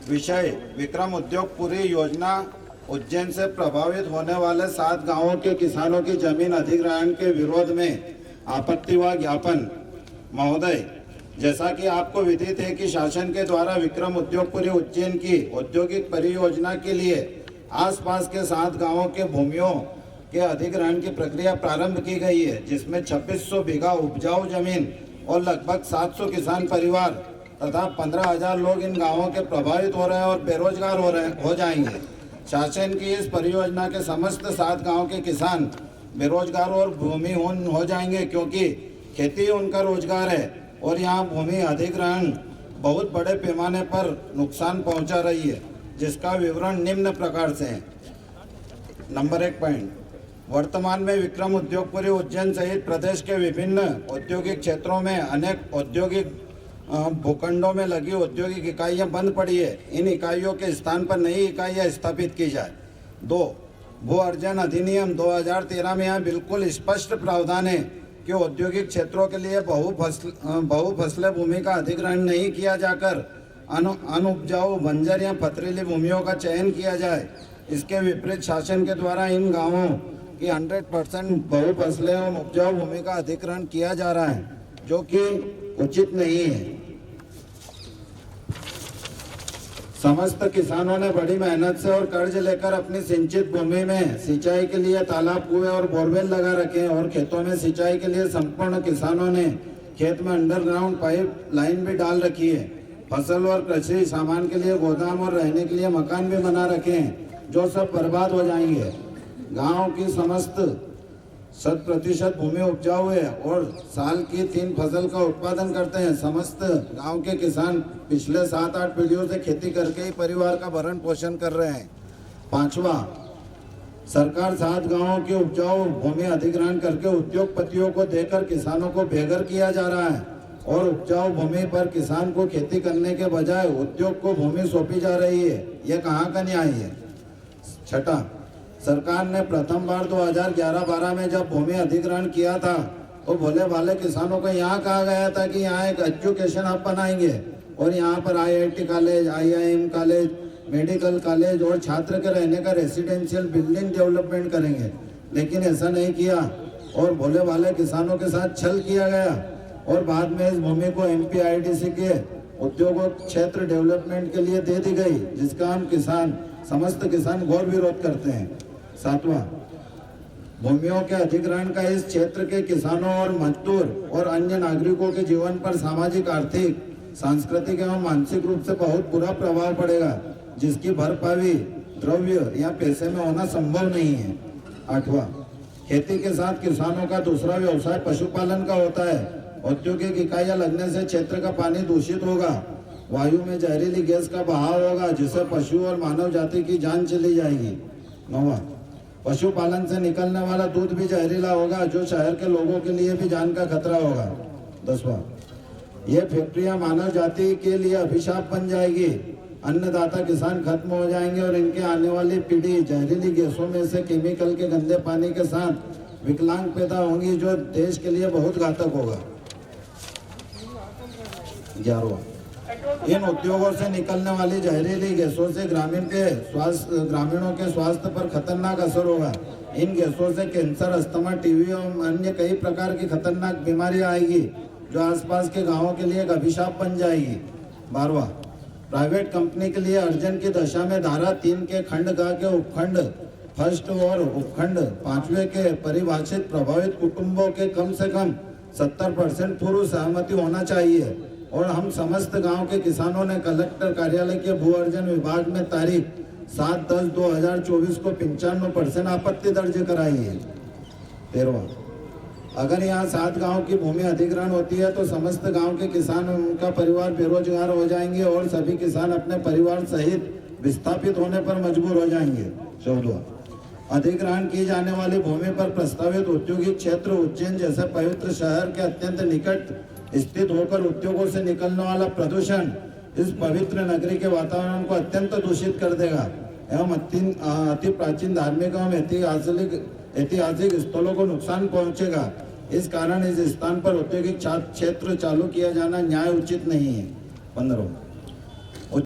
विषय विक्रम उद्योगपुरी योजना उज्जैन से प्रभावित होने वाले 7 गांवों के किसानों की जमीन अधिग्रहण के विरोध में आपत्ति व ज्ञापन। महोदय, जैसा कि आपको विदित है कि शासन के द्वारा विक्रम उद्योगपुरी उज्जैन की औद्योगिक परियोजना के लिए आसपास के 7 गांवों के भूमियों के अधिग्रहण की प्रक्रिया प्रारंभ की गई है, जिसमें 2600 बीघा उपजाऊ जमीन और लगभग 700 किसान परिवार तथा 15,000 लोग इन गांवों के प्रभावित हो रहे हैं और बेरोजगार हो जाएंगे। शासन की इस परियोजना के समस्त 7 गांव के किसान बेरोजगार और भूमिहीन हो जाएंगे, क्योंकि खेती उनका रोजगार है और यहाँ भूमि अधिग्रहण बहुत बड़े पैमाने पर नुकसान पहुंचा रही है, जिसका विवरण निम्न प्रकार से है। नंबर 1 पॉइंट, वर्तमान में विक्रम उद्योगपुरी उज्जैन सहित प्रदेश के विभिन्न औद्योगिक क्षेत्रों में अनेक औद्योगिक भूखंडों में लगी औद्योगिक इकाइयां बंद पड़ी है। इन इकाइयों के स्थान पर नई इकाइयां स्थापित की जाए। 2, भू अर्जन अधिनियम 2013 में यहाँ बिल्कुल स्पष्ट प्रावधान है कि औद्योगिक क्षेत्रों के लिए बहुफसली भूमि का अधिग्रहण नहीं किया जाकर अनुपजाऊ बंजर या पथरीली भूमियों का चयन किया जाए। इसके विपरीत शासन के द्वारा इन गांवों की 100% बहुफसली एवं उपजाऊ भूमि का अधिग्रहण किया जा रहा है, जो कि उचित नहीं है। समस्त किसानों ने बड़ी मेहनत से और कर्ज लेकर अपनी सिंचित भूमि में सिंचाई के लिए तालाब, कुएं और बोरवेल लगा रखे हैं और खेतों में सिंचाई के लिए संपूर्ण किसानों ने खेत में अंडरग्राउंड पाइप लाइन भी डाल रखी है। फसल और कृषि सामान के लिए गोदाम और रहने के लिए मकान भी बना रखे हैं, जो सब बर्बाद हो जाएंगे। गांव की समस्त 100% भूमि उपजाऊ है और साल की 3 फसल का उत्पादन करते हैं। समस्त गांव के किसान पिछले 7-8 पीढ़ियों से खेती करके ही परिवार का भरण पोषण कर रहे हैं। 5वां, सरकार 7 गांवों की उपजाऊ भूमि अधिग्रहण करके उद्योगपतियों को देकर किसानों को बेघर किया जा रहा है और उपजाऊ भूमि पर किसान को खेती करने के बजाय उद्योग को भूमि सौंपी जा रही है। यह कहाँ का न्याय है? 6, सरकार ने प्रथम बार 2011-12 में जब भूमि अधिग्रहण किया था तो भोले भाले किसानों को यहाँ कहा गया था कि यहाँ एक एजुकेशन हब बनाएंगे और यहाँ पर IIT college, IIM college, medical college और छात्र के रहने का रेसिडेंशियल बिल्डिंग डेवलपमेंट करेंगे, लेकिन ऐसा नहीं किया और भोले भाले किसानों के साथ छल किया गया और बाद में इस भूमि को MPIDC के उद्योग क्षेत्र डेवलपमेंट के लिए दे दी गई, जिसका हम समस्त किसान घोर विरोध करते हैं। 7वां, भूमियों के अधिग्रहण का इस क्षेत्र के किसानों और मजदूर और अन्य नागरिकों के जीवन पर सामाजिक, आर्थिक, सांस्कृतिक एवं मानसिक रूप से बहुत बुरा प्रभाव पड़ेगा, जिसकी भरपाई द्रव्य या पैसे में होना संभव नहीं है। 8वां, खेती के साथ किसानों का दूसरा व्यवसाय पशुपालन का होता है। औद्योगिक इकाइयां लगने से क्षेत्र का पानी दूषित होगा, वायु में जहरीली गैस का बहाव होगा, जिससे पशु और मानव जाति की जान चली जाएगी। 9वां, पशुपालन से निकलने वाला दूध भी जहरीला होगा, जो शहर के लोगों के लिए भी जान का खतरा होगा। 10वां, ये फैक्ट्रियां मानव जाति के लिए अभिशाप बन जाएगी। अन्नदाता किसान खत्म हो जाएंगे और इनके आने वाली पीढ़ी जहरीली गैसों में से केमिकल के गंदे पानी के साथ विकलांग पैदा होंगी, जो देश के लिए बहुत घातक होगा। 11वां, इन उद्योगों से निकलने वाली जहरीली गैसों से ग्रामीणों के स्वास्थ्य पर खतरनाक असर होगा। इन गैसों से कैंसर, अस्थमा, टीबी और अन्य कई प्रकार की खतरनाक बीमारियां आएगी, जो आसपास के गांवों के लिए एक अभिशाप बन जाएगी। 12वां, प्राइवेट कंपनी के लिए अर्जन की दशा में धारा 3 के खंड ग के उपखंड फर्स्ट और उपखंड 5वें के परिभाषित प्रभावित कुटुंबों के कम से कम 70% पूर्व सहमति होना चाहिए और हम समस्त गांव के किसानों ने कलेक्टर कार्यालय के भू अर्जन विभाग में तारीख 7/10/2024 को 95% आपत्ति दर्ज कराई है। 13वां, अगर यहाँ 7 गांव की भूमि अधिग्रहण होती है तो समस्त गांव के किसान और उनका परिवार बेरोजगार हो जाएंगे और सभी किसान अपने परिवार सहित विस्थापित होने पर मजबूर हो जाएंगे। 14वां, अधिग्रहण की जाने वाली भूमि पर प्रस्तावित औद्योगिक क्षेत्र उज्जैन जैसे पवित्र शहर के अत्यंत निकट स्थित होकर उद्योगों से निकलने वाला प्रदूषण इस पवित्र नगरी के वातावरण को अत्यंत दूषित कर देगा एवं अति प्राचीन धार्मिक एवं ऐतिहासिक स्थलों को नुकसान पहुंचेगा। इस कारण इस स्थान पर औद्योगिक क्षेत्र चालू किया जाना न्याय उचित नहीं है। 15